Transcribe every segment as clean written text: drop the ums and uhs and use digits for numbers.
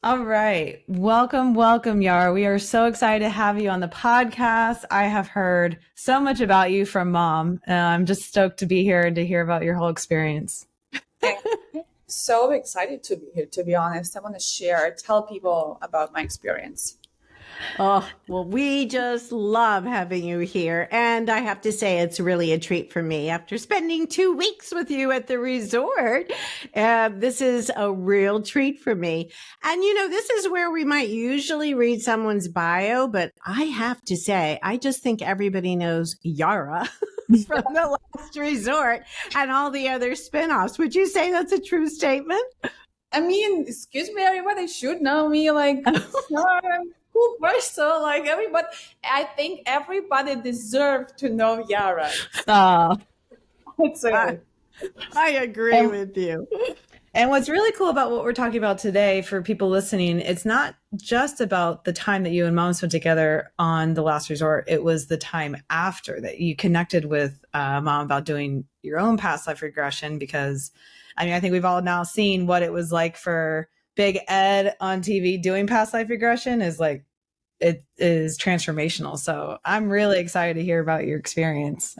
All right. Welcome, welcome, Yara. We are so excited to have you on the podcast. I have heard so much about you from mom. I'm just stoked to be here and to hear about your whole experience. I'm so excited to be here, to be honest. I want to tell people about my experience. Oh, well, we just love having you here. And I have to say, it's really a treat for me after spending 2 weeks with you at the resort. This is a real treat for me. And, this is where we might usually read someone's bio, but I have to say, I just think everybody knows Yara from the last resort and all the other spinoffs. Would you say that's a true statement? I mean, excuse me, everybody should know me. Like, cool person, like everybody. I think everybody deserves to know Yara. Oh, I agree with you. And what's really cool about what we're talking about today for people listening, it's not just about the time that you and mom spent together on the last resort. It was the time after that you connected with mom about doing your own past life regression, because I think we've all now seen what it was like for Big Ed on TV doing past life regression it is transformational. So I'm really excited to hear about your experience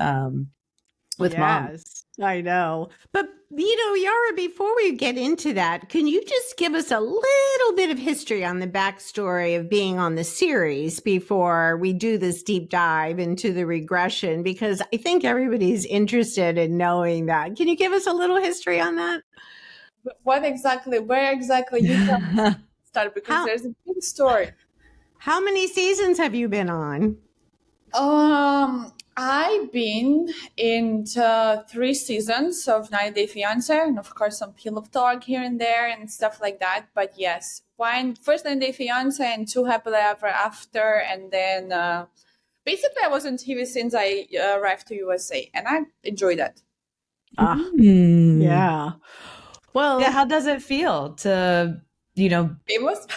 with mom. I know. But, Yara, before we get into that, can you just give us a little bit of history on the backstory of being on the series before we do this deep dive into the regression? Because I think everybody's interested in knowing that. Can you give us a little history on that? Where exactly you can start? Because there's a big story. How many seasons have you been on? I've been in 3 seasons of 90 Day Fiance, and of course some peel of talk here and there and stuff like that. But yes, first 90 Day Fiance and 2 Happily Ever After, and then basically I was on TV since I arrived to USA, and I enjoyed that. Yeah. Well, yeah. How does it feel to famous?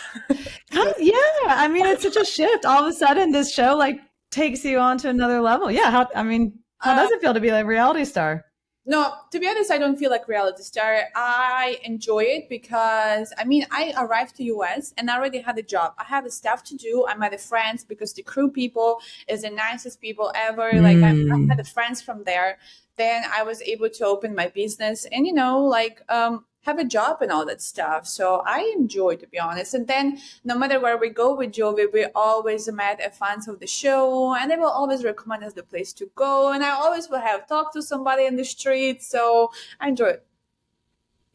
Yeah, it's such a shift. All of a sudden, this show takes you on to another level. Yeah, how does it feel to be like a reality star? No, to be honest, I don't feel like reality star. I enjoy it because I arrived to US and I already had a job. I have a stuff to do. I met friends because the crew people is the nicest people ever. Like I met friends from there. Then I was able to open my business and have a job and all that stuff. So I enjoy, to be honest. And then no matter where we go with Jovi, we always met fans of the show, and they will always recommend us the place to go. And I always will have talked to somebody in the street. So I enjoy it.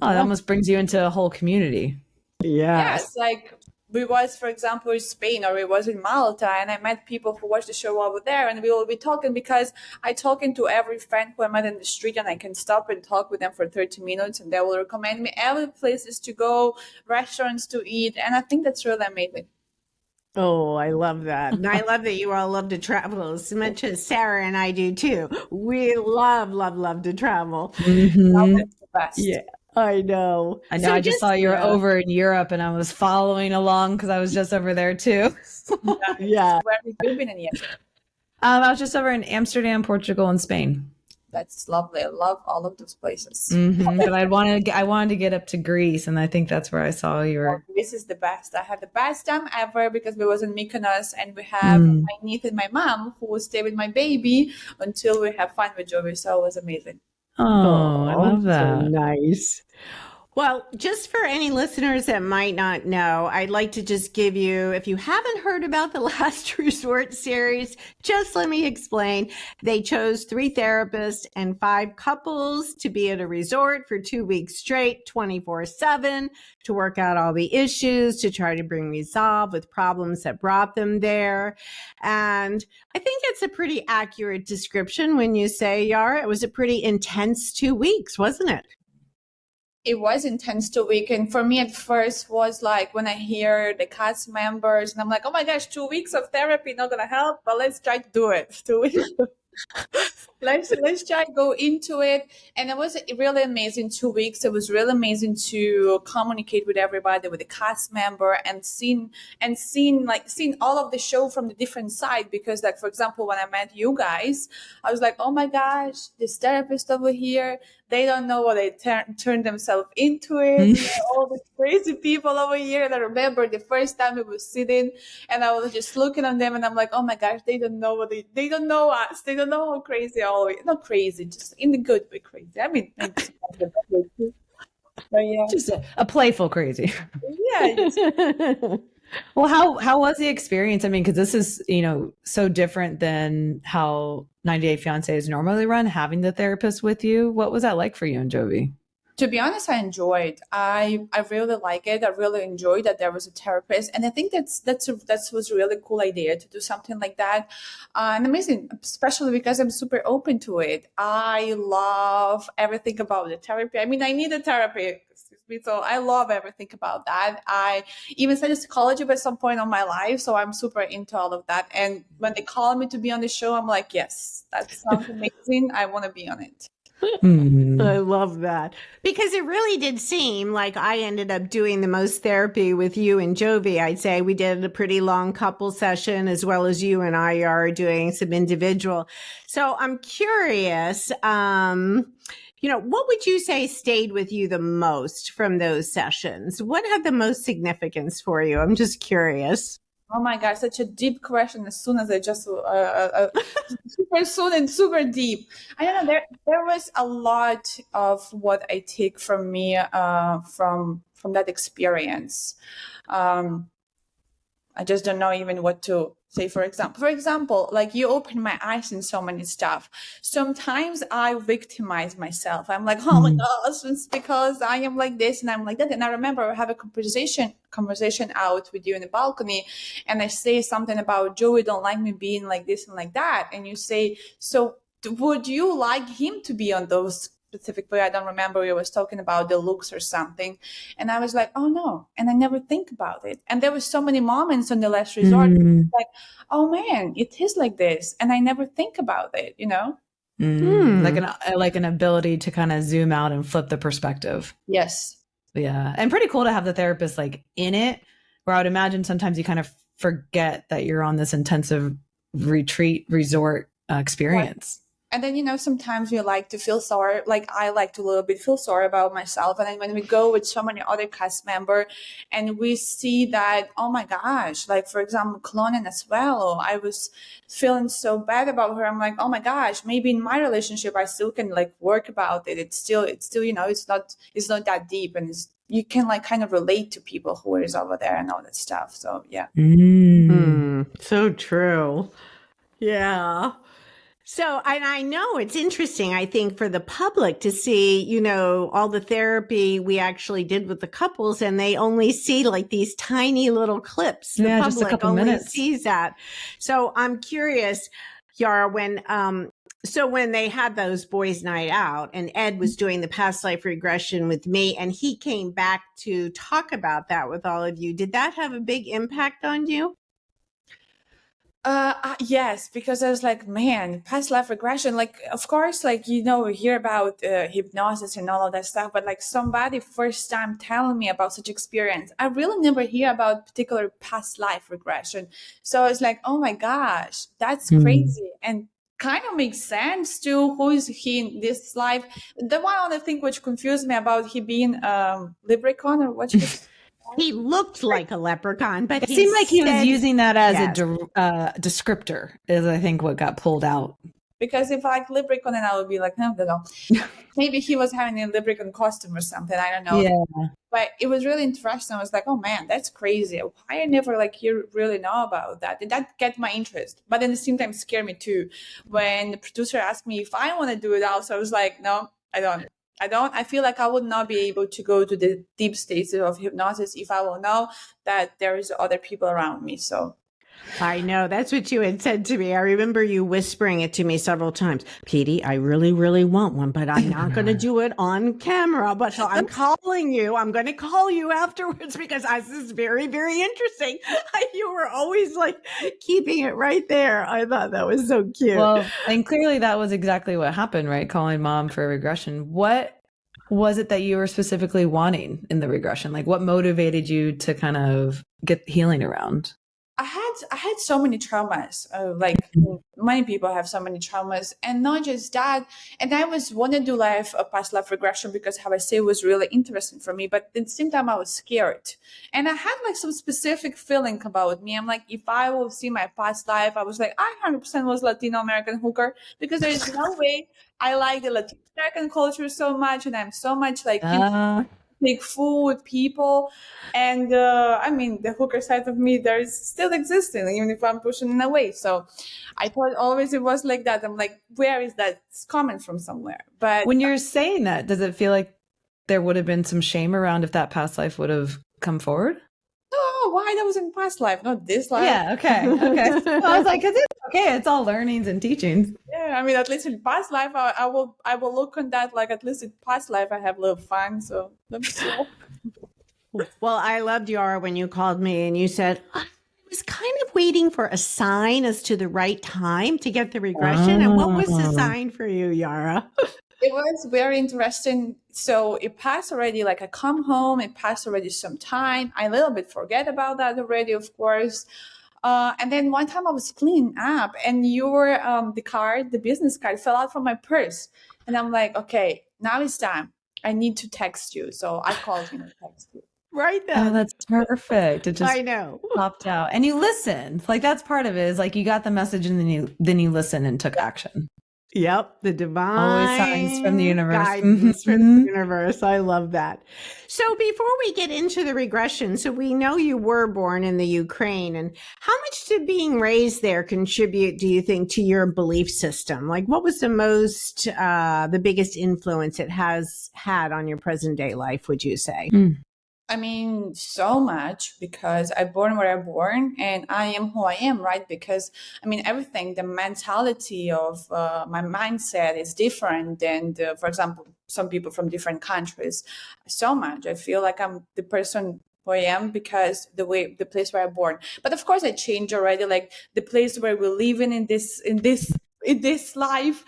Oh, it almost brings you into a whole community. Yes, like we was, for example, in Spain, or we was in Malta, and I met people who watch the show over there, and we will be talking because I talking to every friend who I met in the street, and I can stop and talk with them for 30 minutes, and they will recommend me every places to go, restaurants to eat, and I think that's really amazing. Oh, I love that. And I love that you all love to travel as much as Sarah and I do too. We love to travel. Mm-hmm. That's the best. Yeah. I know. So I just saw you were over in Europe, and I was following along because I was just over there too. Yeah. Where have you been in Europe? I was just over in Amsterdam, Portugal, and Spain. That's lovely. I love all of those places. But I wanted to get up to Greece, and I think that's where I saw you were. Greece is the best. I had the best time ever because we was in Mykonos, and we have my niece and my mom who will stay with my baby until we have fun with Jovi. So it was amazing. Oh, I love that. So nice. Well, just for any listeners that might not know, I'd like to just give you, if you haven't heard about the Last Resort series, just let me explain. They chose 3 therapists and 5 couples to be at a resort for 2 weeks straight, 24/7, to work out all the issues, to try to bring resolve with problems that brought them there. And I think it's a pretty accurate description when you say, Yara, it was a pretty intense 2 weeks, wasn't it? It was intense 2 weeks, and for me at first was like when I hear the cast members, and I'm like, oh my gosh, 2 weeks of therapy not gonna help, but let's try to do it. 2 weeks. let's try to go into it. And it was really amazing 2 weeks. It was really amazing to communicate with everybody, with the cast member, and seeing all of the show from the different side. Because like, for example, when I met you guys, I was like, oh my gosh, this therapist over here, they don't know what they turn themselves into it. All the crazy people over here. And I remember the first time we were sitting and I was just looking at them and I'm like, oh my gosh, they don't know they don't know us. They don't know how crazy all we, not crazy, just in the good way crazy. I mean, maybe sometimes the bad way too. But yeah. Just a playful crazy. Yeah. Well, how was the experience? I mean, because this is, so different than how 90 Day Fiancé is normally run, having the therapist with you. What was that like for you and Jovi? To be honest, I enjoyed. I really like it. I really enjoyed that there was a therapist, and I think that was a really cool idea to do something like that, and amazing, especially because I'm super open to it. I love everything about the therapy. I mean, I need a therapy. So I love everything about that. I even studied psychology at some point in my life, so I'm super into all of that. And when they call me to be on the show, I'm like, yes, that sounds amazing. I want to be on it. I love that, because it really did seem like I ended up doing the most therapy with you and Jovi. I'd say we did a pretty long couple session, as well as you and I are doing some individual. So I'm curious, what would you say stayed with you the most from those sessions? What had the most significance for you? I'm just curious. Oh my God, such a deep question. As soon as I just super soon and super deep. I don't know. There was a lot of what I take from me from that experience. I just don't know even what to say. For example, like you opened my eyes in so many stuff. Sometimes I victimize myself. I'm like, oh my gosh, it's because I am like this and I'm like that. And I remember I have a conversation out with you in the balcony, and I say something about Joey don't like me being like this and like that. And you say, so would you like him to be on those specific way? I don't remember, we was talking about the looks or something, and I was like, oh no, and I never think about it. And there was so many moments on the last resort like, oh man, it is like this, and I never think about it, like an ability to kind of zoom out and flip the perspective. Yes. Yeah. And pretty cool to have the therapist like in it, where I would imagine sometimes you kind of forget that you're on this intensive resort experience. Right. And then, sometimes we like to feel sorry. Like I like to a little bit feel sorry about myself. And then when we go with so many other cast member and we see that, oh my gosh, like for example, Clonin as well, I was feeling so bad about her. I'm like, oh my gosh, maybe in my relationship, I still can like work about it. It's still, it's not that deep. And you can like kind of relate to people who is over there and all that stuff. So yeah. So true. Yeah. So, and I know it's interesting, I think, for the public to see, all the therapy we actually did with the couples, and they only see like these tiny little clips. The public just a couple only minutes. sees that. So I'm curious, Yara, when they had those boys' night out and Ed was doing the past life regression with me, and he came back to talk about that with all of you, did that have a big impact on you? Yes, because I was like, man, past life regression, like, of course, like, we hear about hypnosis and all of that stuff, but like somebody first time telling me about such experience, I really never hear about particular past life regression. So I was like, oh my gosh, that's crazy. And kind of makes sense to who is he in this life. The one other thing which confused me about he being leprechaun or what he looked like a leprechaun, but it seemed like he was using that as a descriptor, is I think what got pulled out. Because if I like leprechaun, then I would be like, no. Maybe he was having a leprechaun costume or something. I don't know. Yeah. But it was really interesting. I was like, oh man, that's crazy. Why I never really know about that? Did that get my interest? But at the same time, scare me too. When the producer asked me if I want to do it also, I was like, no, I don't. I feel like I would not be able to go to the deep states of hypnosis if I will know that there is other people around me. So I know that's what you had said to me. I remember you whispering it to me several times. Petey, I really, really want one, but I'm not going to do it on camera. But so I'm calling you. I'm going to call you afterwards because this is very, very interesting. You were always like keeping it right there. I thought that was so cute. Well, and clearly that was exactly what happened, right? Calling mom for regression. What was it that you were specifically wanting in the regression? Like what motivated you to kind of get healing around? I had so many traumas. Like many people have so many traumas, and not just that. And I was wanted to do a past life regression because how I say it was really interesting for me. But at the same time, I was scared, and I had like some specific feeling about me. I'm like, if I will see my past life, I was like, I 100% was Latino American hooker because there is no way I like the Latino American culture so much, and I'm so much like big food people, and I mean the hooker side of me there is still existing even if I'm pushing it away. So I thought always it was like that. I'm like, where is that? It's coming from somewhere. But when you're saying that, does it feel like there would have been some shame around if that past life would have come forward? oh, why that was in past life, not this life? Yeah, okay. Well, I was like, because it's okay, it's all learnings and teachings. Yeah, I mean, at least in past life, I will look on that like at least in past life I have a little fun. So that's cool. Well, I loved Yara when you called me and you said, I was kind of waiting for a sign as to the right time to get the regression. And what was the sign for you, Yara? It was very interesting. So it passed already, like I come home, it passed already some time. I a little bit forget about that already, of course. And then one time I was cleaning up and the business card fell out from my purse. And I'm like, okay, now it's time. I need to text you. So I called you and texted you. Right then. Oh, that's perfect. It just I know. popped out. And you listened. Like that's part of it is like you got the message and then you listened and took action. Yep, the divine always signs from the universe. Guidance from the universe. I love that. So before we get into the regression, so we know you were born in the Ukraine, and how much did being raised there contribute, do you think, to your belief system? Like what was the biggest influence it has had on your present day life, would you say? I mean, so much because I born where I born and I am who I am, right? Because I mean, everything, the mentality of my mindset is different than, for example, some people from different countries. So much. I feel like I'm the person who I am because the place where I born. But of course, I changed already. Like the place where we live in this life,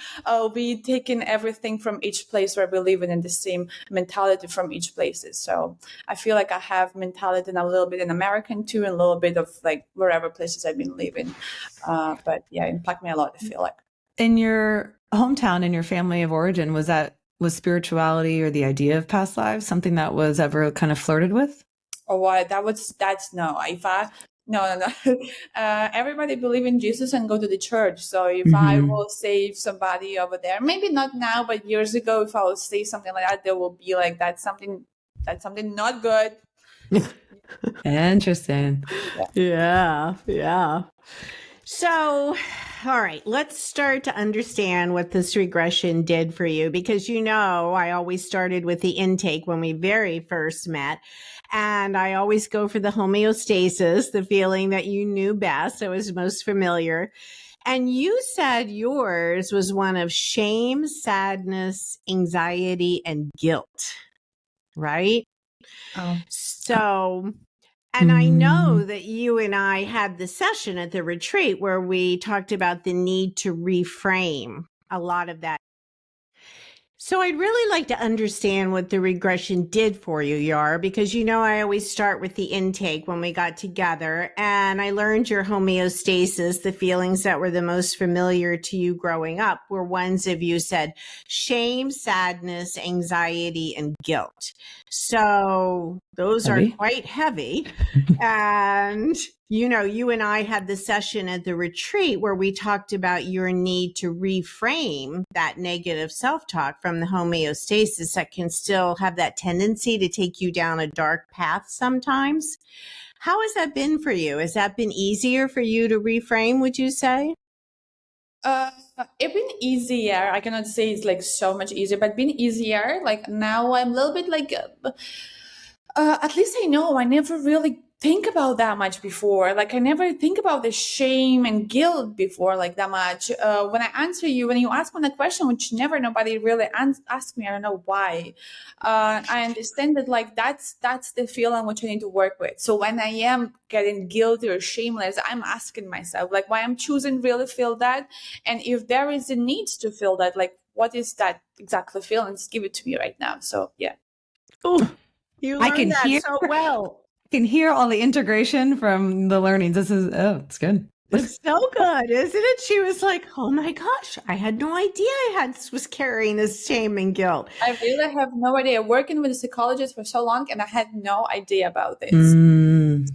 we taking everything from each place where we live in the same mentality from each places. So I feel like I have mentality and a little bit in American too, and a little bit of like wherever places I've been living. But yeah, it impacted me a lot, I feel like. In your hometown, in your family of origin, was spirituality or the idea of past lives something that was ever kind of flirted with? Or what? That's no. No. Everybody believe in Jesus and go to the church. So if I will save somebody over there, maybe not now, but years ago, if I will say something like that, there will be like that's something not good. Interesting. Yeah. So, all right, let's start to understand what this regression did for you, because I always started with the intake when we very first met. And I always go for the homeostasis, the feeling that you knew best, that was most familiar. And you said yours was one of shame, sadness, anxiety, and guilt, right? Oh. So, and I know that you and I had the session at the retreat where we talked about the need to reframe a lot of that. So I'd really like to understand what the regression did for you, Yara, because I always start with the intake when we got together, and I learned your homeostasis, the feelings that were the most familiar to you growing up were ones of, you said, shame, sadness, anxiety, and guilt. So those are quite heavy. And you and I had the session at the retreat where we talked about your need to reframe that negative self-talk from the homeostasis that can still have that tendency to take you down a dark path sometimes. How has that been for you? Has that been easier for you to reframe, would you say? It's been easier. I cannot say it's like so much easier, but been easier. Like now I'm a little bit like, at least I know I never really think about that much before. Like I never think about the shame and guilt before like that much. When you ask me a question, which never nobody really asked me, I don't know why. I understand that like that's the feeling which I need to work with. So when I am getting guilty or shameless, I'm asking myself like why I'm choosing really feel that, and if there is a need to feel that, like what is that exactly feeling? Just give it to me right now. So yeah. Oh, you learned I can that hear so well. can hear all the integration from the learnings. It's good. It's so good, isn't it? She was like, oh my gosh, I had no idea was carrying this shame and guilt. I really have no idea. Working with a psychologist for so long, and I had no idea about this.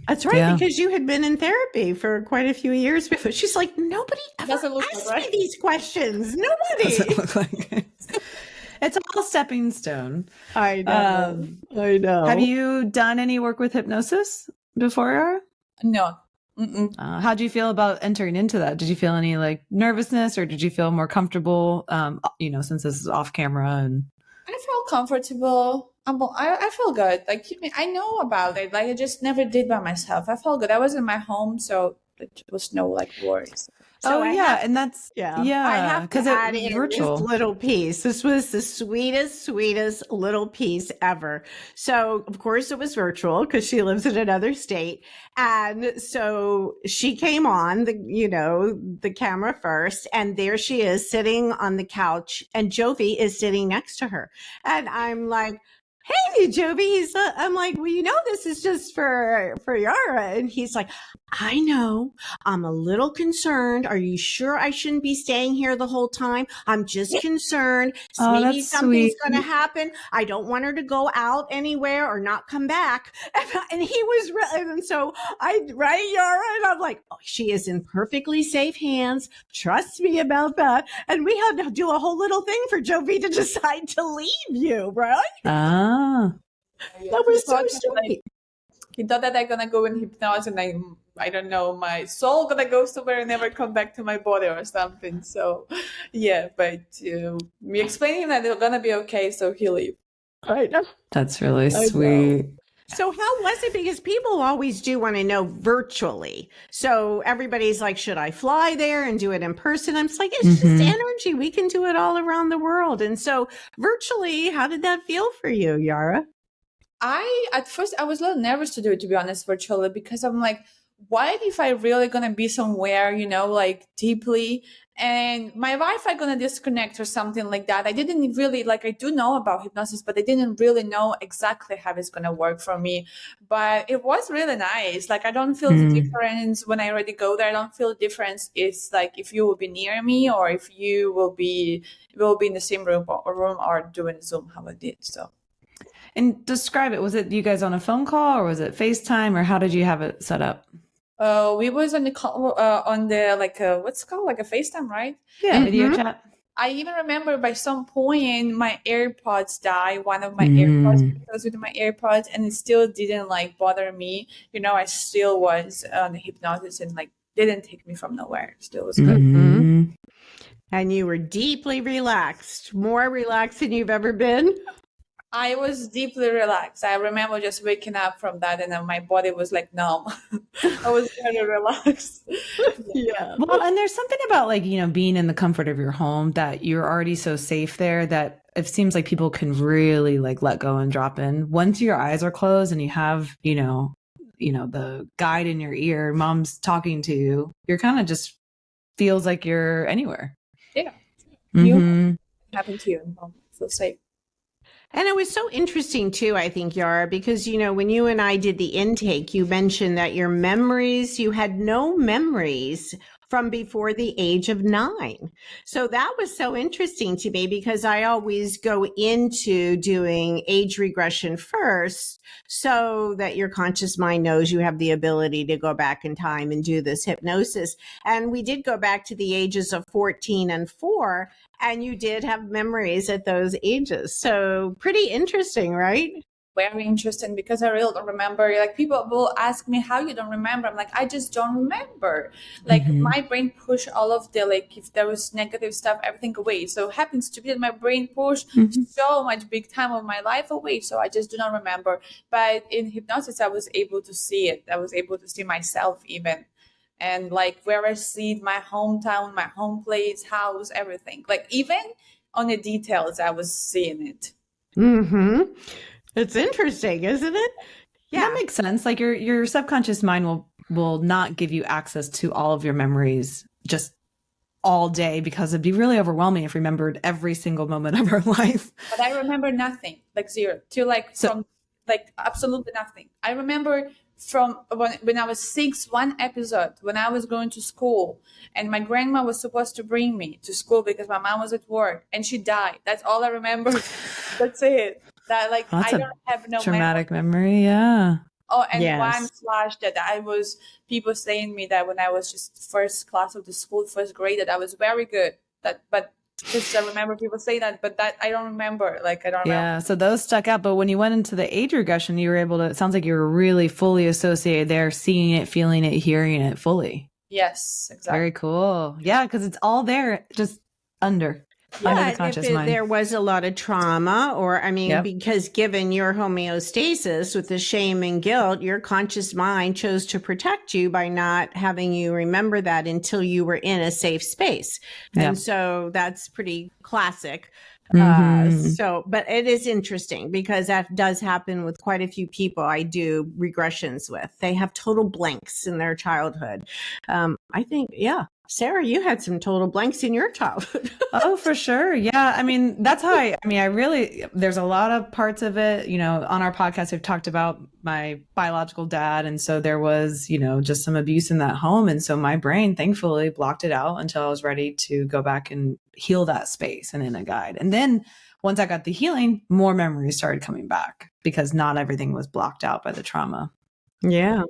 That's right, because you had been in therapy for quite a few years before. She's like, nobody ever asked me these questions. Nobody. Doesn't look like it. It's all stepping stone. I know. I know. Have you done any work with hypnosis before, Yara? No. How do you feel about entering into that? Did you feel any like nervousness, or did you feel more comfortable? Since this is off camera, and I felt comfortable. I feel good. Like I know about it. Like I just never did by myself. I felt good. I was in my home, so there was no like worries. So I have because it's virtual. This little piece. This was the sweetest little piece ever. So of course it was virtual because she lives in another state, and so she came on the camera first, and there she is sitting on the couch, and Jovi is sitting next to her, and I'm like, hey, Jovi. I'm like, well, this is just for Yara. And he's like, I know. I'm a little concerned. Are you sure I shouldn't be staying here the whole time? I'm just concerned. Maybe something's going to happen. I don't want her to go out anywhere or not come back. And he was, and so right, Yara? And I'm like, oh, she is in perfectly safe hands. Trust me about that. And we had to do a whole little thing for Jovi to decide to leave you, right? That was so sweet. He thought that I'm gonna go in hypnosis, and I don't know, my soul gonna go somewhere and never come back to my body or something. So yeah, but me explaining that they're gonna be okay, so he leave. Right. That's really sweet. So how was it? Because people always do want to know virtually. So everybody's like, should I fly there and do it in person? I'm just like, it's just energy. We can do it all around the world. And so virtually, how did that feel for you, Yara? At first I was a little nervous to do it, to be honest, virtually, because I'm like, what if I really gonna be somewhere, like deeply, and my Wi-Fi gonna disconnect or something like that? I didn't really I do know about hypnosis, but I didn't really know exactly how it's gonna work for me. But it was really nice. Like I don't feel the difference when I already go there. I don't feel the difference. It's like if you will be near me or if you will be in the same room or doing Zoom, how I did. So. And describe it. Was it you guys on a phone call, or was it FaceTime, or how did you have it set up? We was on the call, on the what's it called, like a FaceTime, right? Yeah, video chat. I even remember by some point my AirPods died. One of my AirPods, I was with my AirPods, and it still didn't bother me. I still was on the hypnosis, and didn't take me from nowhere. Still was good. And you were deeply relaxed, more relaxed than you've ever been. I was deeply relaxed. I remember just waking up from that, and then my body was numb. I was very relaxed. Yeah. Well, and there's something about being in the comfort of your home that you're already so safe there that it seems like people can really let go and drop in. Once your eyes are closed and you have, the guide in your ear, mom's talking to you, you're kind of just feels like you're anywhere. Yeah. You happen to you. Feel safe. And it was so interesting too, I think, Yara, because, when you and I did the intake, you mentioned that you had no memories from before the age of 9. So that was so interesting to me because I always go into doing age regression first so that your conscious mind knows you have the ability to go back in time and do this hypnosis. And we did go back to the ages of 14 and 4, and you did have memories at those ages. So pretty interesting, right? Very interesting, because I really don't remember. People will ask me how you don't remember. I'm like, I just don't remember. My brain pushed all of the if there was negative stuff, everything away. So it happens to be that my brain pushed so much big time of my life away. So I just do not remember. But in hypnosis, I was able to see it. I was able to see myself even. And where I see my hometown, my home place, house, everything. Even on the details, I was seeing it. It's interesting, isn't it? Yeah, that makes sense. Your subconscious mind will not give you access to all of your memories just all day, because it'd be really overwhelming if we remembered every single moment of our life. But I remember nothing, zero. From like absolutely nothing. I remember from when I was 6, one episode when I was going to school and my grandma was supposed to bring me to school because my mom was at work and she died. That's all I remember. That's it. That like That's I a don't have no traumatic memory. memory. Yeah. Oh, and one Yes. flash that I was people saying me that when I was just first class of the school, first grade, that I was very good. That, but just I remember people say that, but that I don't remember. Like I don't remember. Yeah. So those stuck out. But when you went into the age regression, you were able to, it sounds like you were really fully associated there, seeing it, feeling it, hearing it fully. Yes, exactly. Very cool. Yeah. Because it's all there, just under the But if conscious mind. there was a lot of trauma, or I mean, Yep. because given your homeostasis with the shame and guilt, your conscious mind chose to protect you by not having you remember that until you were in a safe space. Yep. And so that's pretty classic. Mhm. So, but it is interesting because that does happen with quite a few people I do regressions with. They have total blanks in their childhood. I think, yeah. Sarah, you had some total blanks in your childhood. Oh, for sure. Yeah. I mean, that's how I really, there's a lot of parts of it, you know, on our podcast, we've talked about my biological dad. And so there was, you know, just some abuse in that home. And so my brain thankfully blocked it out until I was ready to go back and heal that space and in a guide. And then once I got the healing, more memories started coming back because not everything was blocked out by the trauma. Yeah.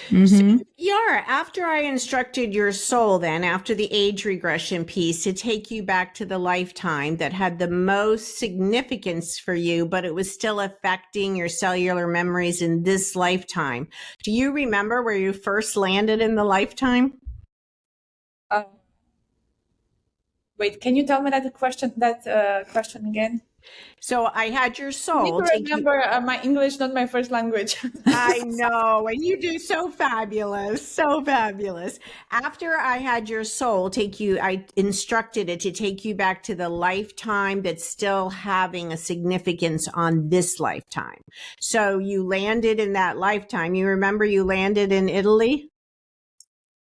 Mhm. So, Yara, after I instructed your soul, then after the age regression piece, to take you back to the lifetime that had the most significance for you, but it was still affecting your cellular memories in this lifetime. Do you remember where you first landed in the lifetime? Wait, can you tell me that question again? So I had your I need soul to take you. remember my English, not my first language. I know, and you do so fabulous, so fabulous. After I had your soul take you, I instructed it to take you back to the lifetime that's still having a significance on this lifetime. So you landed in that lifetime. You remember you landed in Italy?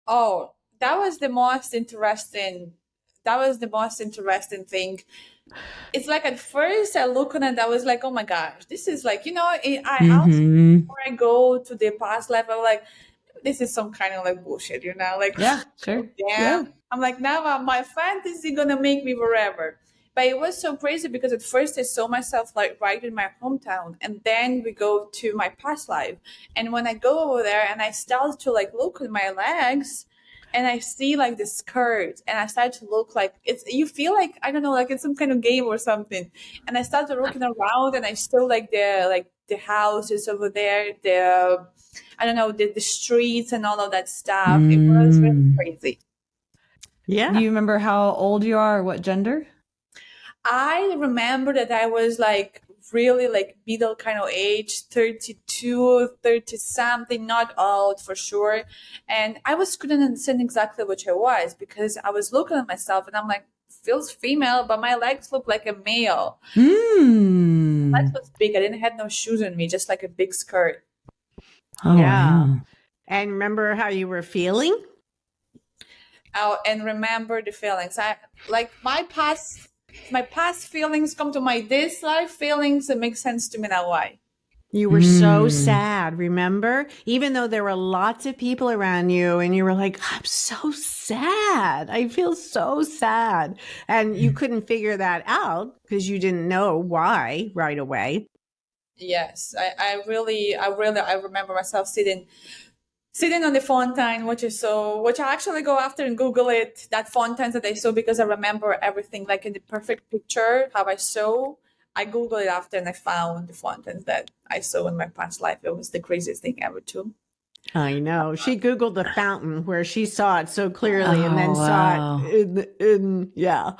Oh, that was the most interesting. That was the most interesting thing. It's like at first I look on it, I was like, oh my gosh, this is like, you know, I also, Mhm. before I go to the past life, I'm like, this is some kind of like bullshit, you know, like, Yeah, sure. damn. Yeah. I'm like, now my fantasy gonna make me forever. But it was so crazy because at first I saw myself like right in my hometown, and then we go to my past life. And when I go over there and I start to like look at my legs, and I see like the skirt, and I start to look like it's, you feel like, I don't know, like it's some kind of game or something. And I started looking around and I saw like the houses over there, I don't know, the streets and all of that stuff. It was really crazy. Yeah. Do you remember how old you are or what gender? I remember that I was like really like middle kind of age, 32, 30 something, not old for sure. And I couldn't understand exactly what I was because I was looking at myself and I'm like, feels female, but my legs look like a male. That was big. I didn't have no shoes on me, just like a big skirt. Oh, Yeah. wow. And remember how you were feeling? Oh, and remember the feelings. I like my past feelings come to my this life feelings. It makes sense to me now why. You were so sad, remember? Even though there were lots of people around you and you were like, I'm so sad. I feel so sad. And you couldn't figure that out because you didn't know why right away. Yes, I remember myself sitting on the fountain, which I actually go after and Google it, that fountain that I saw, because I remember everything like in the perfect picture, how I saw. I Googled it after and I found the fountains that I saw in my past life. It was the craziest thing ever too. I know. She Googled the fountain where she saw it so clearly and then Oh, wow. saw it in yeah.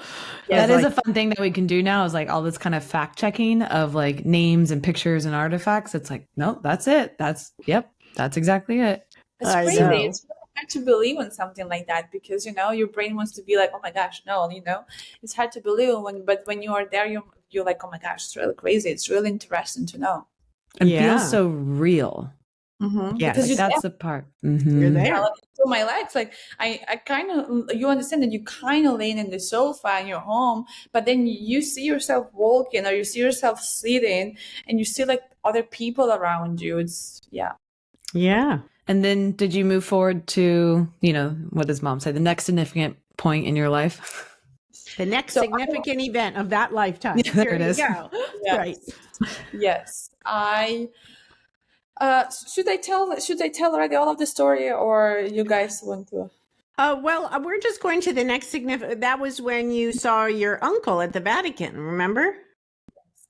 That is a fun thing that we can do now, is like all this kind of fact checking of like names and pictures and artifacts. It's like, nope, that's it. That's exactly it. It's I crazy. know. It's really hard to believe in something like that because, you know, your brain wants to be like, oh my gosh, no, you know, it's hard to believe but when you are there, you're like, oh my gosh, it's really crazy. It's really interesting to know. And Yeah. feels so real. Mm-hmm. Yes. Because Like, that's the part. You're Mhm. there. to my legs. Like I kind of, you understand that you kind of laying in the sofa in your home, but then you see yourself walking or you see yourself sitting and you see like other people around you. It's, yeah. Yeah. And then did you move forward to, what does mom say? The next significant point in your life? The next So significant event of that lifetime. Yeah, there it is. Go. Yes. Right. Yes. Should I tell already all of the story, or you guys want to? Well, we're just going to the next significant. That was when you saw your uncle at the Vatican, remember?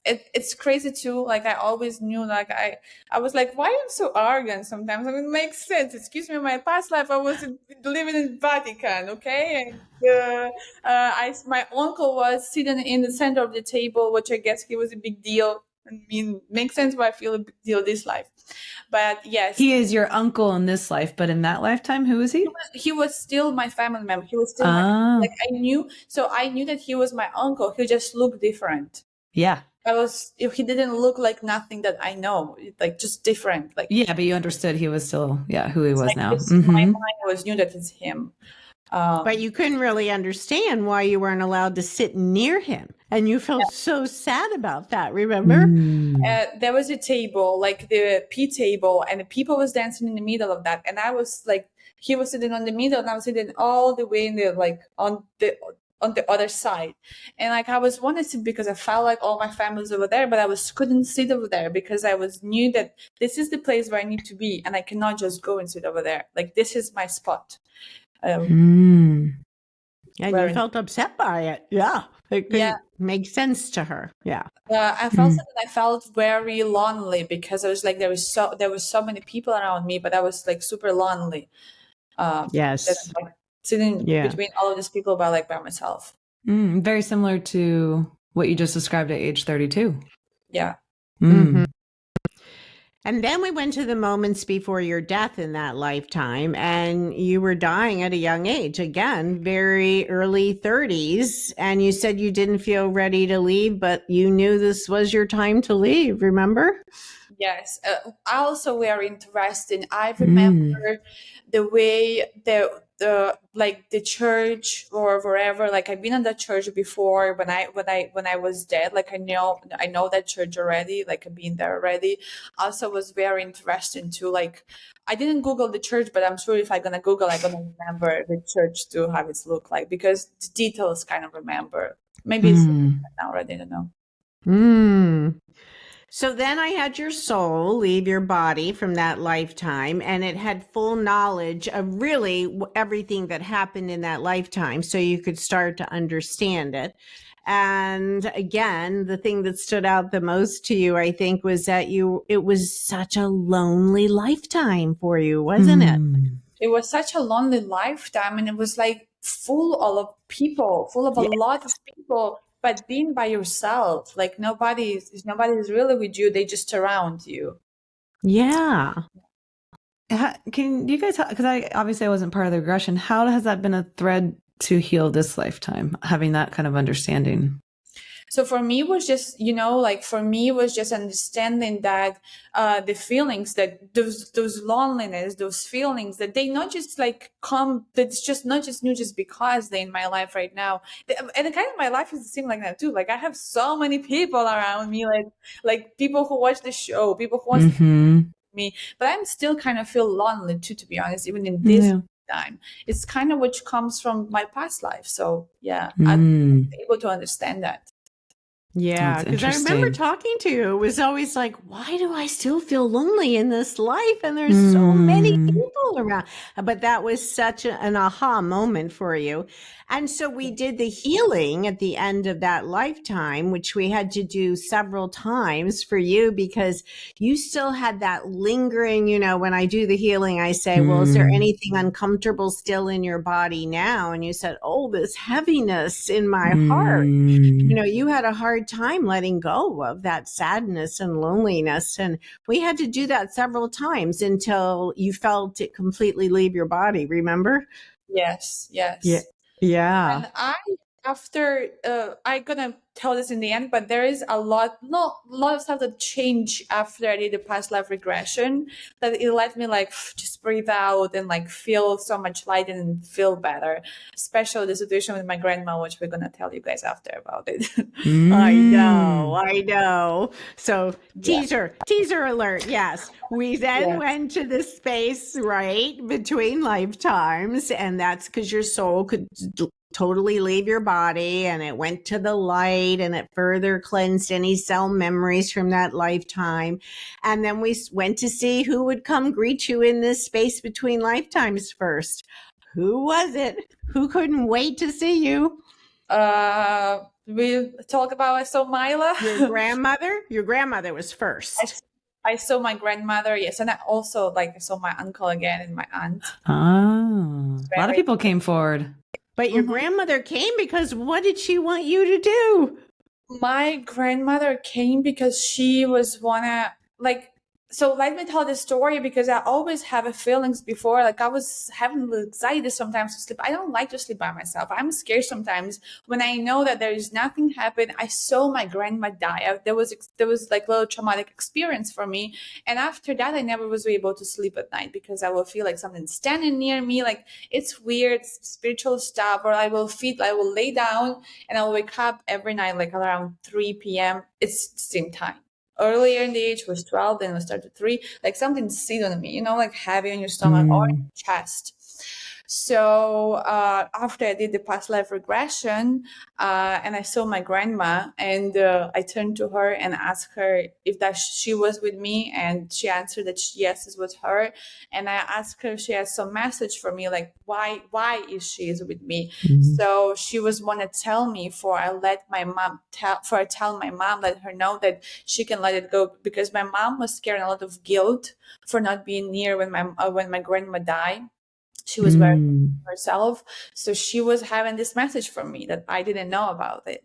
It's crazy too. Like I always knew, like I was like, why am I so arrogant sometimes? I mean, it makes sense. Excuse me, in my past life, I was living in Vatican, okay? And my uncle was sitting in the center of the table, which I guess he was a big deal. I mean, makes sense why I feel a big deal this life. But yes, he is your uncle in this life, but in that lifetime, who is he? He was still my family member. He was still like I knew that he was my uncle. He just looked different. Yeah. He didn't look like nothing that I know, like just different. Like, yeah, but you understood he was still, who he was like now. My mind always knew that it's him. But you couldn't really understand why you weren't allowed to sit near him. And you felt so sad about that, remember? There was a table, like the P table, and the people was dancing in the middle of that. And I was like, he was sitting on the middle, and I was sitting all the way in the, like, on the other side. And like I was wanted to, because I felt like all my family's over there, but I couldn't sit over there because I knew that this is the place where I need to be, and I cannot just go and sit over there. Like, this is my spot. And you felt upset by it. Yeah. It could make sense to her. Yeah. I felt very lonely because I was like, there were so many people around me, but I was like super lonely. Yes. Like, sitting between all of these people by myself. Very similar to what you just described at age 32. Yeah. And then we went to the moments before your death in that lifetime, and you were dying at a young age, again, very early 30s. And you said you didn't feel ready to leave, but you knew this was your time to leave, remember? Yes. Also, we are interested. I remember the way the church or wherever, like I've been in that church before when I was dead. Like I know that church already, like I've been there already. Also was very interesting too. Like I didn't Google the church, but I'm sure if I'm gonna Google, I'm gonna remember the church to how it's look like, because the details kind of remember. Maybe it's now already, I don't know. So then I had your soul leave your body from that lifetime, and it had full knowledge of really everything that happened in that lifetime, so you could start to understand it. And again, the thing that stood out the most to you, I think, was that it was such a lonely lifetime for you, wasn't it? It was such a lonely lifetime, and it was like full of people, full of a lot of people. But being by yourself, like nobody's really with you. They just around you. Yeah. Can you guys, because I wasn't part of the regression, how has that been a thread to heal this lifetime, having that kind of understanding? So for me, it was just, understanding that the feelings, that those loneliness, those feelings, that they not just like come, that's just not just new just because they're in my life right now. And the kind of my life is the same like that too. Like I have so many people around me, like people who watch the show, people who want to me, but I'm still kind of feel lonely too, to be honest, even in this time. It's kind of which comes from my past life. So I'm able to understand that. Yeah, because I remember talking to you. It was always like, why do I still feel lonely in this life? And there's so many people around. But that was such an aha moment for you. And so we did the healing at the end of that lifetime, which we had to do several times for you because you still had that lingering, when I do the healing, I say, well, is there anything uncomfortable still in your body now? And you said, oh, this heaviness in my heart. You had a hard time letting go of that sadness and loneliness. And we had to do that several times until you felt it completely leave your body. Remember? Yes. Yeah. And I tell this in the end, but there is a lot of stuff that changed after I did the past life regression, that it let me like just breathe out and like feel so much light and feel better, especially the situation with my grandma, which we're gonna tell you guys after about it. I know. So teaser alert. Yes. We then went to the space, right, between lifetimes. And that's because your soul could totally leave your body, and it went to the light, and it further cleansed any cell memories from that lifetime. And then we went to see who would come greet you in this space between lifetimes first. Who was it? Who couldn't wait to see you? We talk about I saw Mila. Your grandmother? Your grandmother was first. I saw my grandmother, yes, and I also I saw my uncle again and my aunt. Oh, a lot of people came forward. But your grandmother came because what did she want you to do? My grandmother came because she was so let me tell this story, because I always have a feelings before, like I was having anxiety sometimes to sleep. I don't like to sleep by myself. I'm scared sometimes when I know that there is nothing happened. I saw my grandma die. There was like a little traumatic experience for me. And after that, I never was able to sleep at night because I will feel like something standing near me. Like it's weird spiritual stuff, or I will lay down and I'll wake up every night, like around 3 p.m. It's the same time. Earlier in the age was 12, then it started 3, like something sit on me, like heavy on your stomach or in your chest. So after I did the past life regression, and I saw my grandma, and I turned to her and asked her if she was with me, and she answered that yes, it was her. And I asked her if she has some message for me, like why is she with me? So she was want to tell me let her know that she can let it go, because my mom was carrying a lot of guilt for not being near when my grandma died. She was very herself. So she was having this message from me that I didn't know about it.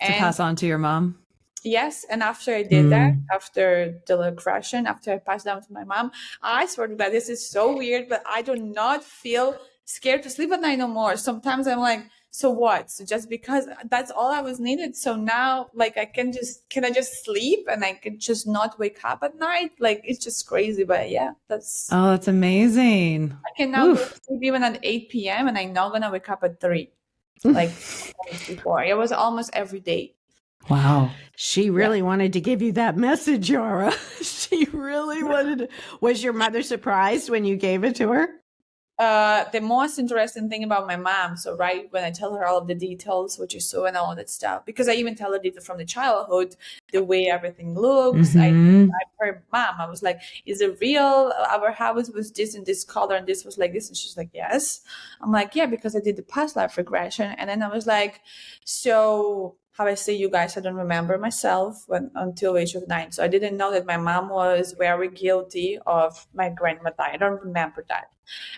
To pass on to your mom? Yes. And after I did that, after the regression, after I passed down to my mom, I swear to God, this is so weird, but I do not feel scared to sleep at night no more. Sometimes I'm like, so what? So just because that's all I was needed. So now, like, can I just sleep and I can just not wake up at night? Like, it's just crazy. But yeah, that's amazing. I can now go to sleep even at 8 p.m. and I'm not going to wake up at 3. Like before. It was almost every day. Wow. She really wanted to give you that message, Yara. She really wanted to. Was your mother surprised when you gave it to her? The most interesting thing about my mom, so right when I tell her all of the details, what you saw and all that stuff, because I even tell her details from the childhood, the way everything looks. I her mom, I was like, is it real? Our house was this and this color and this was like this. And she's like, yes. I'm like, yeah, because I did the past life regression. And then I was like, so how I say you guys, I don't remember myself until age of 9. So I didn't know that my mom was very guilty of my grandma dying. I don't remember that.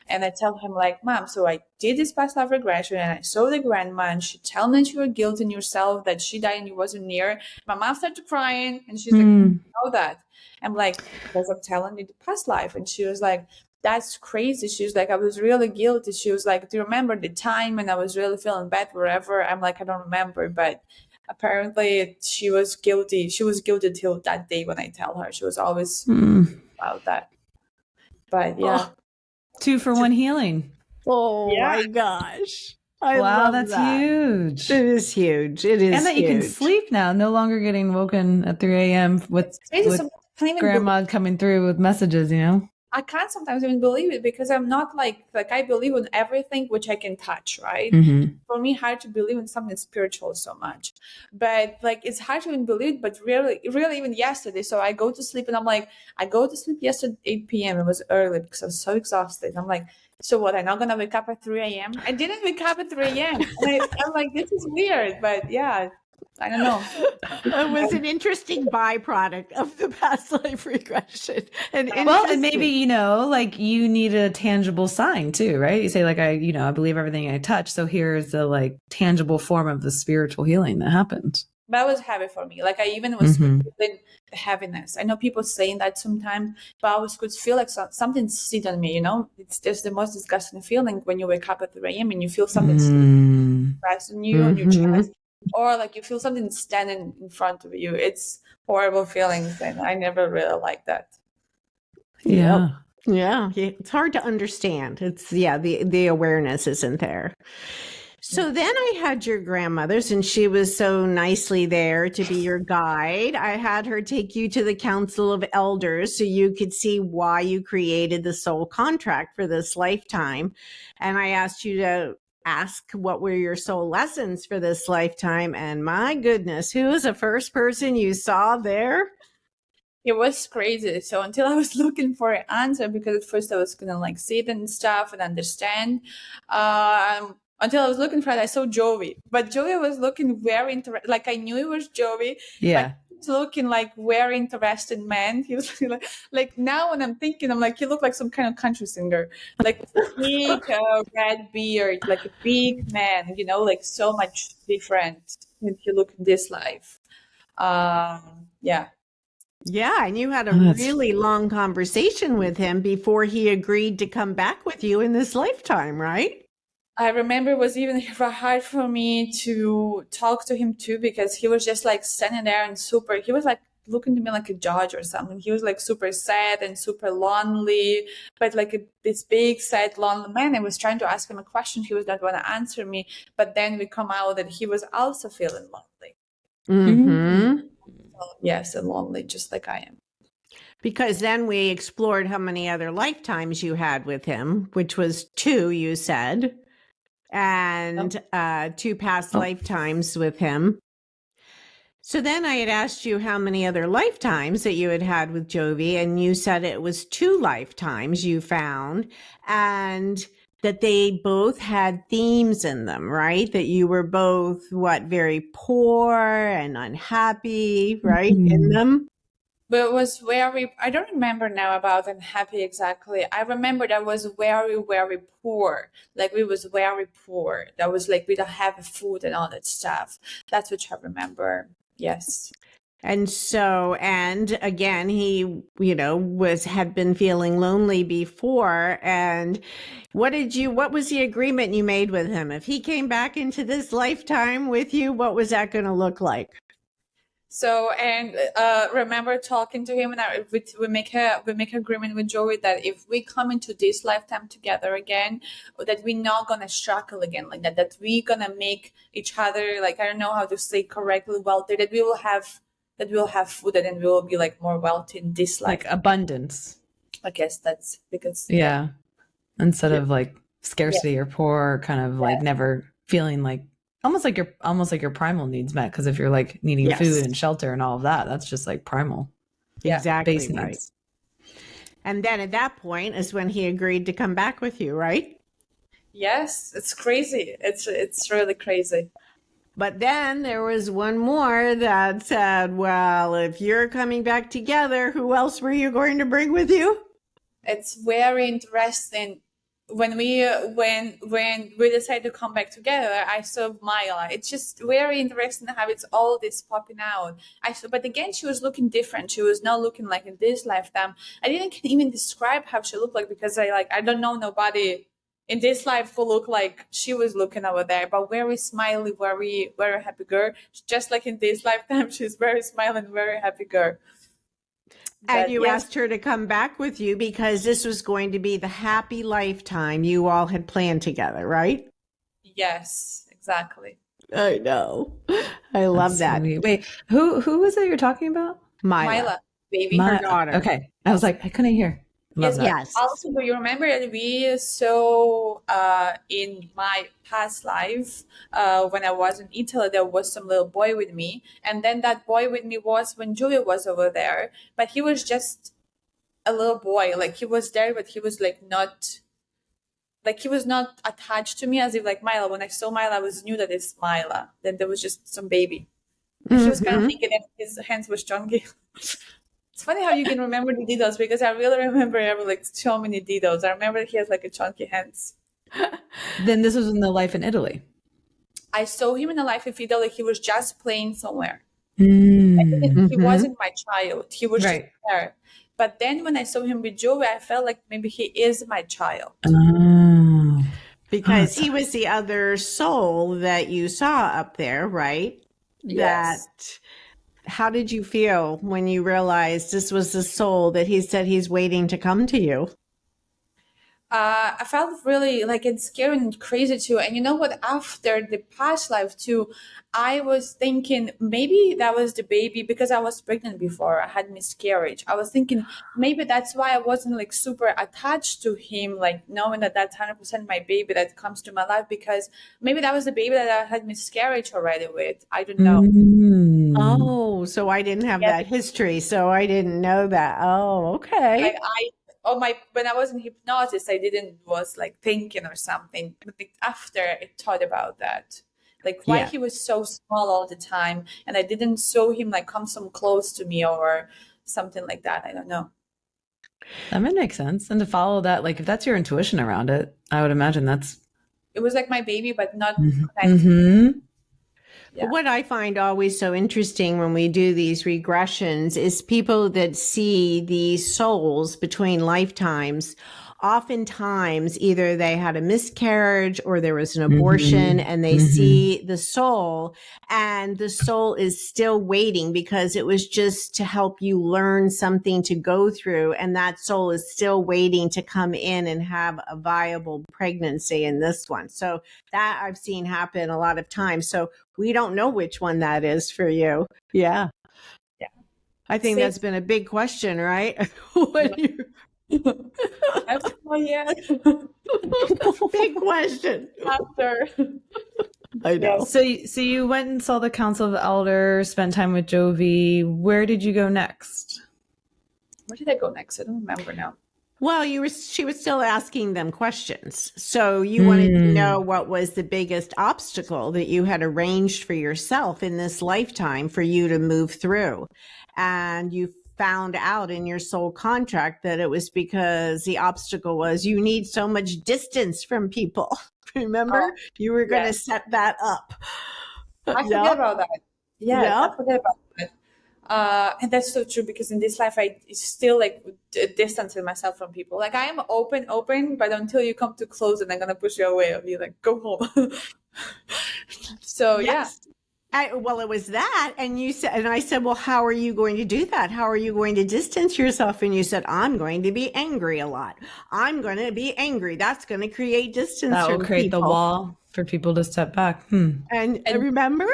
And I tell him like, Mom, so I did this past life regression and I saw the grandma and she tell me that you were guilty in yourself that she died and you wasn't near. My mom started crying and she's like, I know that. I'm like, because I'm telling you the past life. And she was like, that's crazy. She was like, I was really guilty. She was like, do you remember the time? And I was really feeling bad wherever. I'm like, I don't remember, but apparently she was guilty. She was guilty till that day when I tell her. She was always about that. But yeah. 2 for 1 healing. Oh my gosh. Wow, that's huge. It is huge. It is. And that you can sleep now, no longer getting woken at 3 a.m. with grandma coming through with messages, I can't sometimes even believe it because I'm not like I believe in everything which I can touch, right? For me, hard to believe in something spiritual so much. But like it's hard to even believe it, but really even yesterday. So I go to sleep and I'm like, I go to sleep yesterday at 8 p.m. It was early because I was so exhausted. I'm like, so what? I'm not gonna wake up at 3 a.m. I didn't wake up at 3 a.m. I'm like, this is weird, but yeah. I don't know. It was an interesting byproduct of the past life regression. And maybe, like you need a tangible sign too, right? You say like, I believe everything I touch. So here's the like tangible form of the spiritual healing that happened. That was heavy for me. Like I even was feeling the heaviness. I know people saying that sometimes, but I always could feel like something sit on me, It's just the most disgusting feeling when you wake up at 3 a.m. and you feel something pressing you on your chest. or like you feel something standing in front of you. It's horrible feelings, and I never really liked that. Yeah. Yeah, it's hard to understand. It's the awareness isn't there. So then I had your grandmother's, and she was so nicely there to be your guide. I had her take you to the Council of Elders so you could see why you created the soul contract for this lifetime. And I asked you to ask what were your soul lessons for this lifetime. And my goodness, who was the first person you saw there? It was crazy. So until I was looking for an answer, because at first I was gonna like see it and stuff and understand. Until I was looking for it, I saw Jovi, but Jovi was looking very interested. Like I knew it was Jovi. Yeah. But he was looking like very interested man. He was like now when I'm thinking, I'm like, he looked like some kind of country singer, like big red beard, like a big man, you know, like so much different if you look in this life. Yeah. Yeah, and you had a That's- really long conversation with him before he agreed to come back with you in this lifetime, right? I remember it was even hard for me to talk to him too, because he was just like standing there and he was like looking to me like a judge or something. He was like super sad and super lonely, but like this big, sad, lonely man. I was trying to ask him a question. He was not going to answer me. But then we come out that he was also feeling lonely. Mm-hmm. Yes, and lonely, just like I am. Because then we explored how many other lifetimes you had with him, which was 2, you said, and 2 past lifetimes with him. So then I had asked you how many other lifetimes that you had had with Jovi, and you said it was 2 lifetimes you found, and that they both had themes in them, right? That you were both, very poor and unhappy, right, in them? But it was very, I don't remember now about unhappy exactly. I remember that was very, very poor. Like we was very poor. That was like we don't have food and all that stuff. That's what I remember. Yes. And so, and again, he, had been feeling lonely before. And what was the agreement you made with him? If he came back into this lifetime with you, what was that going to look like? So, and remember talking to him, and we make agreement with Joey that if we come into this lifetime together again, that we're not gonna struggle again like that. That we're gonna make each other, like, I don't know how to say correctly, wealthy. That we'll have food, and then we will be like more wealthy in this life. Like abundance. I guess that's because instead of like scarcity or poor, or kind of like never feeling like almost like your primal needs met, because if you're like needing food and shelter and all of that, that's just like primal. Exactly, base right. needs. And then at that point is when he agreed to come back with you, right? Yes, it's crazy. It's really crazy. But then there was one more that said, well, if you're coming back together, who else were you going to bring with you? It's very interesting. When we decided to come back together, I saw Maya. It's just very interesting how it's all this popping out. But again, she was looking different. She was not looking like in this lifetime. I didn't even describe how she looked like, because I don't know nobody in this life who looked like she was looking over there. But very smiley, very, very happy girl. Just like in this lifetime, she's very smiling, very happy girl. And you asked her to come back with you because this was going to be the happy lifetime you all had planned together, right? Yes, exactly. I know. I love that. Sweet. Wait, who was it you're talking about? Mila, baby, her daughter. Okay. I was like, I couldn't hear. Yes. Also, do you remember that we saw in my past life, when I was in Italy, there was some little boy with me, and then that boy with me was when Julia was over there, but he was just a little boy. Like he was there, but he was like not, like he was not attached to me as if like Mila. When I saw Mila, I knew that it's Mila. Then there was just some baby. He was kind of thinking that his hands were chunky. It's funny how you can remember the details, because I really remember like so many details. I remember he has like a chunky hands. Then this was in the life in Italy. I saw him in a life in Italy. He was just playing somewhere. Mm-hmm. He wasn't my child. He was Right. just there. But then when I saw him with Joey, I felt like maybe he is my child. Oh. Because he was the other soul that you saw up there, right? Yes. How did you feel when you realized this was the soul that he said he's waiting to come to you? I felt really like it's scary and crazy too. And you know what? After the past life too, I was thinking maybe that was the baby because I was pregnant before. I had miscarriage. I was thinking maybe that's why I wasn't like super attached to him, like knowing that that's 100% my baby that comes to my life, because maybe that was the baby that I had miscarriage already with. I don't know. Oh, so I didn't have that history, so I didn't know that. Oh, okay. When I was in hypnosis, I didn't was like thinking or something. But like after I thought about that, like why he was so small all the time, and I didn't saw him like come so close to me or something like that. I don't know. That might make sense. And to follow that, like if that's your intuition around it, I would imagine It was like my baby, but not Mm-hmm. connected. Yeah. What I find always so interesting when we do these regressions is people that see these souls between lifetimes. Oftentimes, either they had a miscarriage or there was an abortion, and they see the soul, and the soul is still waiting because it was just to help you learn something to go through. And that soul is still waiting to come in and have a viable pregnancy in this one. So that I've seen happen a lot of times. So we don't know which one that is for you. Yeah. Yeah. I think that's been a big question, right? Oh yeah. Big question. After. I know. So you went and saw the Council of Elders, spent time with Jovi. Where did you go next? Where did I go next? I don't remember now. Well, she was still asking them questions. So you wanted to know what was the biggest obstacle that you had arranged for yourself in this lifetime for you to move through. And you found out in your soul contract that it was because the obstacle was you need so much distance from people. Remember? You were going to set that up. I forget about that. Yeah, I forget about that. And that's so true, because in this life I still like distancing myself from people. Like I am open, but until you come too close, and I'm gonna push you away. I'll be like, go home. So yes. Well, it was that, and you said, and I said, well, how are you going to do that? How are you going to distance yourself? And you said, I'm going to be angry a lot. I'm going to be angry. That's going to create distance. That will create the wall for people to step back. And remember.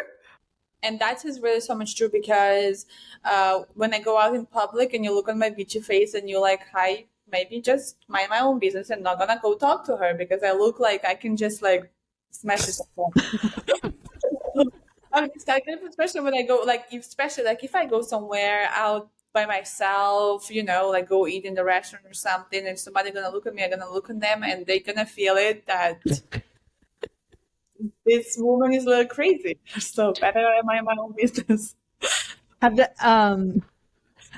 And that is really so much true, because when I go out in public and you look on my bitchy face and you're like, hi, maybe just mind my own business and not gonna go talk to her because I look like I can just like smash this phone. I mean, it's kind of, especially when I go, like, especially like if I go somewhere out by myself, you know, like go eat in the restaurant or something, and somebody gonna look at me, I'm gonna look at them, and they're gonna feel it that this woman is a little crazy. So better I mind my own business.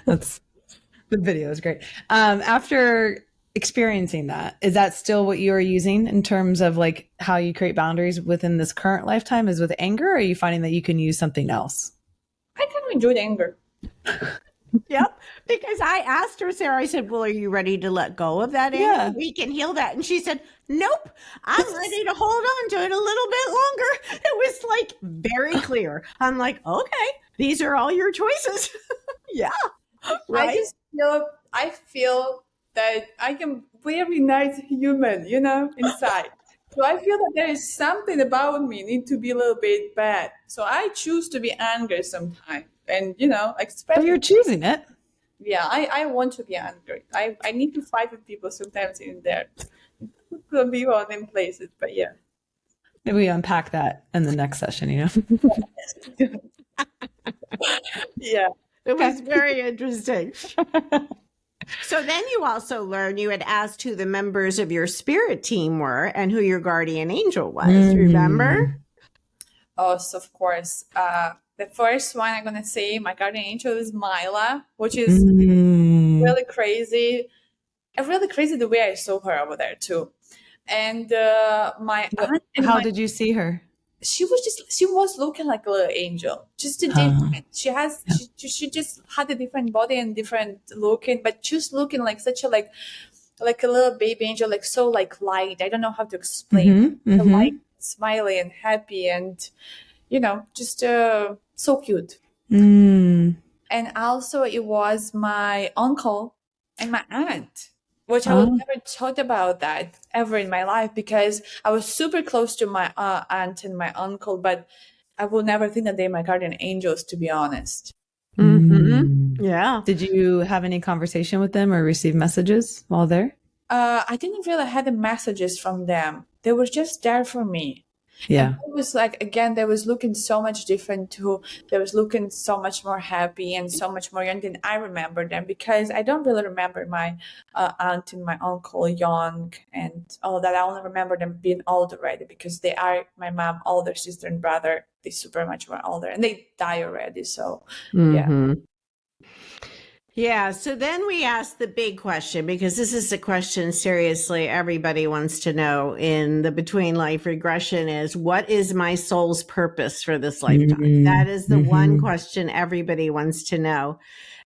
That's the video is great. After experiencing that, is that still what you are using in terms of like how you create boundaries within this current lifetime, is with anger, or are you finding that you can use something else? I kind of enjoyed anger. Yep. Because I asked her, Sarah, I said, well, are you ready to let go of that anger? Yeah. We can heal that. And she said, nope, I'm ready to hold on to it a little bit longer. It was like very clear. I'm like, okay, these are all your choices. Yeah. Right. I feel that I am very nice human, you know, inside. So I feel that there is something about me need to be a little bit bad. So I choose to be angry sometimes. And, you know, But you're choosing it. Yeah, I want to be angry. I need to fight with people sometimes in there. Put people on them places, but yeah. Maybe we unpack that in the next session, you know? Yeah. It was very interesting. So then you also learned, you had asked who the members of your spirit team were and who your guardian angel was. Remember? Oh, so of course. The first one I'm going to say, my guardian angel is Mila, which is really crazy. And really crazy the way I saw her over there too. And my aunt. How did you see her? She was looking like a little angel, just a different. She just had a different body and different looking, but just looking like such a like like a little baby angel, like so like light. I don't know how to explain. Light, smiley and happy, and just so cute. Mm. And also it was my uncle and my aunt, which I would Oh. never thought about that ever in my life, because I was super close to my aunt and my uncle, but I would never think that they're my guardian angels, to be honest. Yeah. Did you have any conversation with them or receive messages while there? I didn't really have the messages from them. They were just there for me. Yeah. And it was like, again, they was looking so much different too. They was looking so much more happy and so much more young than I remember them, because I don't really remember my aunt and my uncle young and all that. I only remember them being old already, because they are my mom, older sister and brother. They super much more older and they die already. So yeah. Yeah. So then we ask the big question, because this is the question seriously everybody wants to know in the Between Life regression, is what is my soul's purpose for this lifetime? That is the one question everybody wants to know.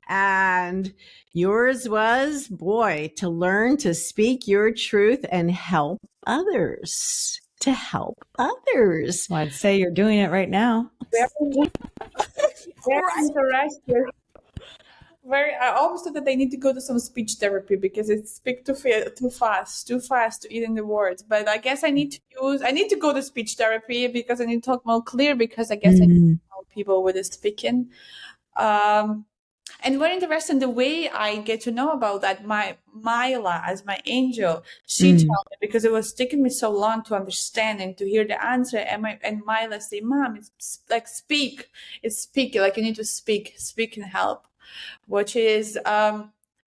And yours was, boy, to learn to speak your truth and help others. To help others. Well, I'd say you're doing it right now. Very interesting. I almost thought that they need to go to some speech therapy, because it speaks too fast to eat in the words. But I guess I need to go to speech therapy, because I need to talk more clear, because I guess I need to help people with the speaking. And very interesting the way I get to know about that. My Myla, as my angel, she told me, because it was taking me so long to understand and to hear the answer. And Myla say, "Mom, it's like speak. It's speak. Like you need to speak and help," which is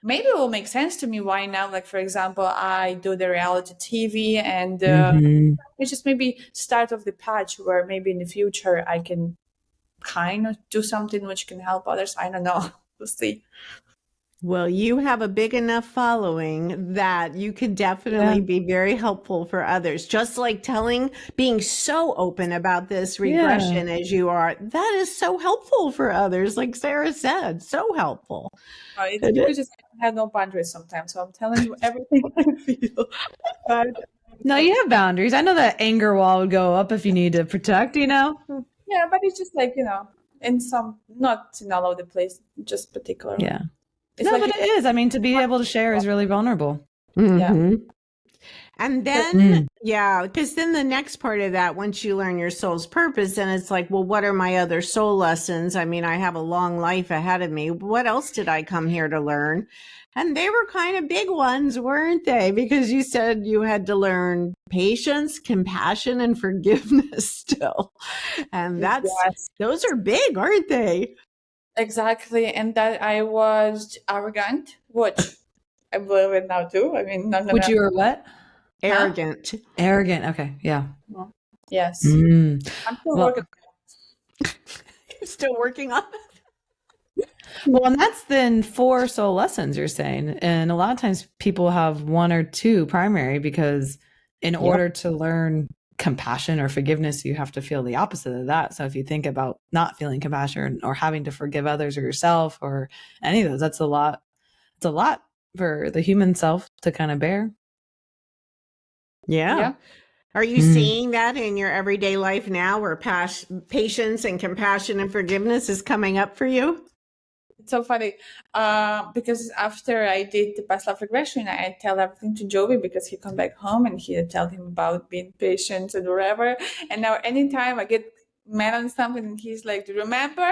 maybe it will make sense to me why now. Like for example, I do the reality TV, and it's just maybe start of the patch where maybe in the future I can kind of do something which can help others. I don't know. We'll see. Well, you have a big enough following that you can definitely be very helpful for others. Just like being so open about this regression as you are, that is so helpful for others. Like Sarah said, so helpful. It's just I have no boundaries sometimes, so I'm telling you everything I feel. But no, you have boundaries. I know that anger wall would go up if you need to protect, Yeah, but it's just like, in some, not in all over the place, just particular. Yeah. It's but it is. I mean, to be able to share is really vulnerable. Yeah. And then, because then the next part of that, once you learn your soul's purpose, then it's like, well, what are my other soul lessons? I mean, I have a long life ahead of me. What else did I come here to learn? And they were kind of big ones, weren't they? Because you said you had to learn patience, compassion, and forgiveness still. And those are big, aren't they? Exactly. And that I was arrogant, which I believe it now too. I mean, Which you were what? Arrogant. Huh? Arrogant. Okay. Yeah. Yes. I'm still working. You're still working on it? Well, and that's then 4 soul lessons you're saying. And a lot of times people have 1 or 2 primary, because in order to learn compassion or forgiveness, you have to feel the opposite of that. So if you think about not feeling compassion or having to forgive others or yourself or any of those, that's a lot. It's a lot for the human self to kind of bear. Yeah. Are you seeing that in your everyday life now, where patience and compassion and forgiveness is coming up for you? It's so funny because after I did the past life regression, I tell everything to Jovi, because he come back home and he tell him about being patient and whatever. And now anytime I get mad on something, and he's like, "Do you remember?"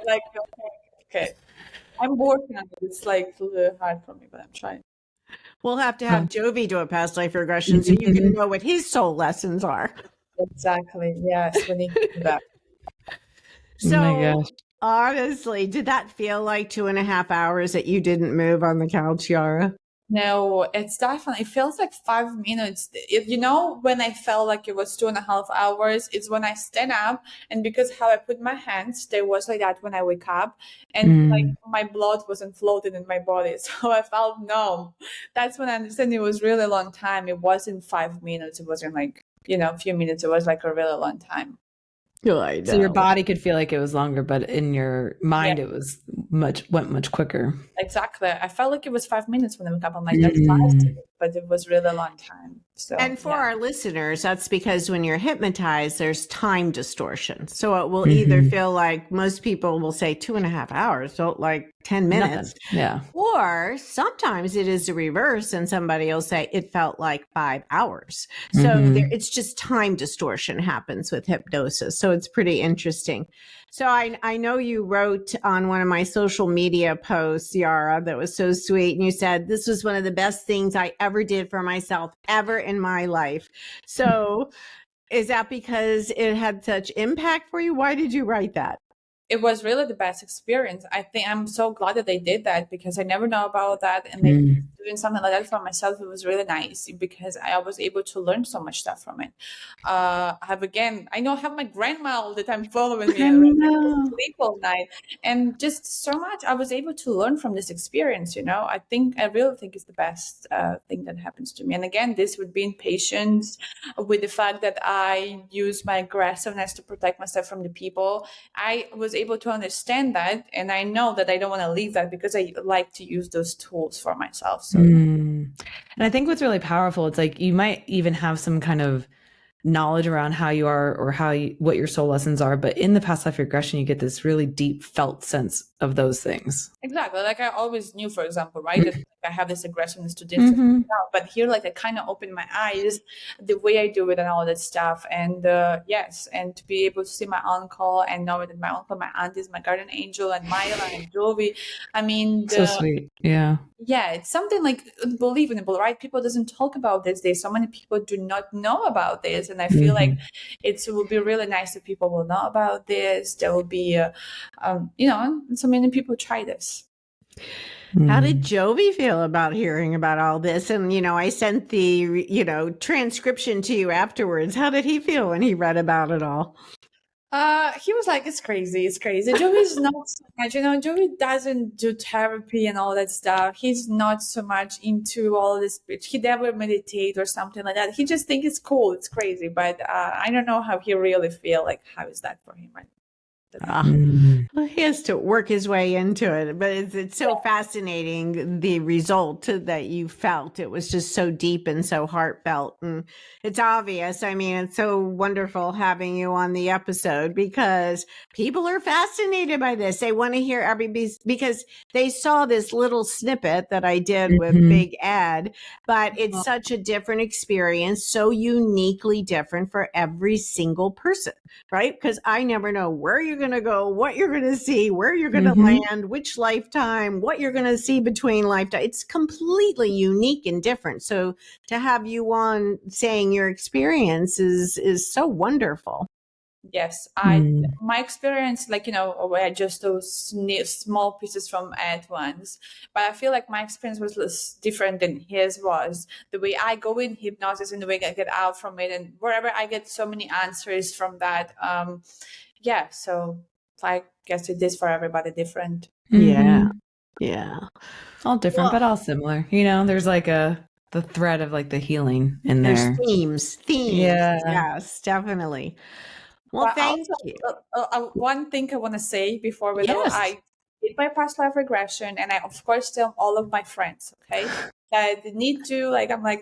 Like, okay. I'm working on it. It's like a little hard for me, but I'm trying. We'll have to have Jovi do a past life regression so you can know what his soul lessons are. Exactly. Yes, we need to do that. So, oh my gosh. Honestly, did that feel like 2.5 hours that you didn't move on the couch, Yara? No, it feels like 5 minutes. When I felt like it was 2.5 hours, it's when I stand up, and because how I put my hands, they was like that when I wake up, and like my blood wasn't floating in my body, so I felt numb. That's when I understand it was really a long time. It wasn't 5 minutes. It wasn't like, a few minutes. It was like a really long time. Oh, I know. So your body could feel like it was longer, but in your mind, it was went much quicker. Exactly. I felt like it was 5 minutes when I woke up. I'm like, that's fast, but it was really a long time. So, and for our listeners, that's because when you're hypnotized, there's time distortion. So it will either feel like most people will say 2.5 hours, felt like 10 minutes. Nothing. Yeah. Or sometimes it is the reverse, and somebody will say it felt like 5 hours. So it's just time distortion happens with hypnosis. So it's pretty interesting. So I know you wrote on one of my social media posts, Yara, that was so sweet. And you said, this was one of the best things I ever did for myself ever in my life. So is that because it had such impact for you? Why did you write that? It was really the best experience. I think I'm so glad that they did that, because I never know about that. And they doing something like that for myself, it was really nice, because I was able to learn so much stuff from it. I have my grandma all the time following me. I sleep all night. And just so much I was able to learn from this experience, I really think it's the best thing that happens to me. And again, this would be in patience with the fact that I use my aggressiveness to protect myself from the people. I was able to understand that, and I know that I don't want to leave that, because I like to use those tools for myself. So and I think what's really powerful, it's like you might even have some kind of knowledge around how you are, or what your soul lessons are, but in the past life regression, you get this really deep felt sense of those things. Exactly. Like I always knew, for example, right, that I have this aggressiveness to different stuff, but here, like, I kind of opened my eyes the way I do it and all that stuff. And and to be able to see my uncle and know that my uncle, my aunt is my guardian angel, and Yara and Jovi. I mean, So sweet. Yeah. Yeah, it's something like unbelievable, right? People doesn't talk about this. There's so many people do not know about this, and I feel like it will be really nice if people will know about this. There will be, so many people try this. How did Jovi feel about hearing about all this? And, I sent the, transcription to you afterwards. How did he feel when he read about it all? He was like, it's crazy. Jovi's not so much, Jovi doesn't do therapy and all that stuff. He's not so much into all this. He never meditate or something like that. He just thinks it's cool. It's crazy. But I don't know how he really feel. Like, how is that for him right now? Well, he has to work his way into it, but it's so fascinating, the result that you felt. It was just so deep and so heartfelt, and it's obvious. I mean, it's so wonderful having you on the episode, because people are fascinated by this. They want to hear everybody's, because they saw this little snippet that I did with Big Ed, but it's such a different experience, so uniquely different for every single person, right? Because I never know where you're going to go, what you're going to see, where you're going to land, which lifetime, what you're going to see between lifetime. It's completely unique and different. So to have you on saying your experience is so wonderful. Yes, my experience, like, I just those small pieces from Ed ones, but I feel like my experience was less different than his was. The way I go in hypnosis and the way I get out from it, and wherever I get so many answers from that. So I guess it is for everybody different. Yeah. All different, but all similar. There's like the thread of like the healing in there. There's themes. Yeah. Yes, definitely. Well, thank you. One thing I want to say before we go, I did my past life regression, and I, of course, tell all of my friends, okay? I need to,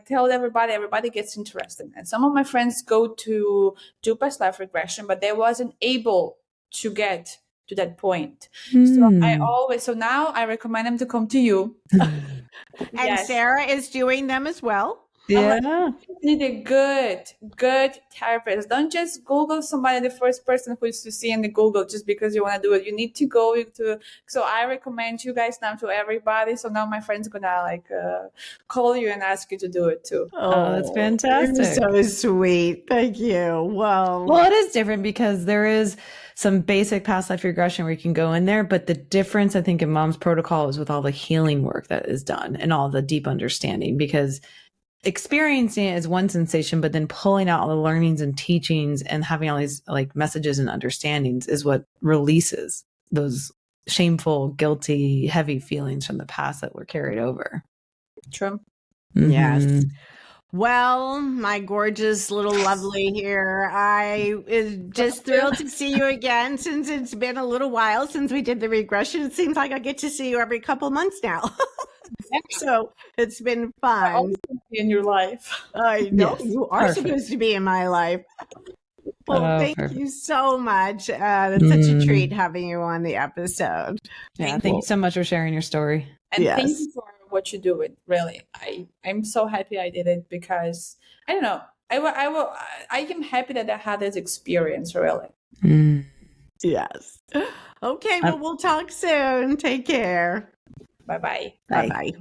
tell everybody gets interested. And some of my friends go to do past life regression, but they wasn't able to get to that point. So now I recommend them to come to you. And Sarah is doing them as well. Yeah. You need a good therapist. Don't just Google somebody, the first person who is to see in the Google, just because you want to do it. You need to go to. So I recommend you guys now to everybody. So now my friend's gonna call you and ask you to do it too. Oh, that's fantastic. You're so sweet. Thank you. Well, it is different, because there is some basic past life regression where you can go in there, but the difference, I think, in Mom's protocol is with all the healing work that is done and all the deep understanding, because experiencing it is one sensation, but then pulling out all the learnings and teachings and having all these like messages and understandings is what releases those shameful, guilty, heavy feelings from the past that were carried over. True. Yes. Well, my gorgeous little lovely here, I is just thrilled to see you again since it's been a little while since we did the regression. It seems like I get to see you every couple months now. So it's been fun. In your life. I know Yes, you are perfect. supposed to be in my life. Well, Oh, thank perfect. you so much. It's such a treat having you on the episode. Yeah, thank you so much for sharing your story. And thank Yes. you for what you do. It really, I'm so happy I did it because I don't know. I am happy that I had this experience. Really. Yes. Okay. Well, we'll talk soon. Take care. Bye bye. Bye bye.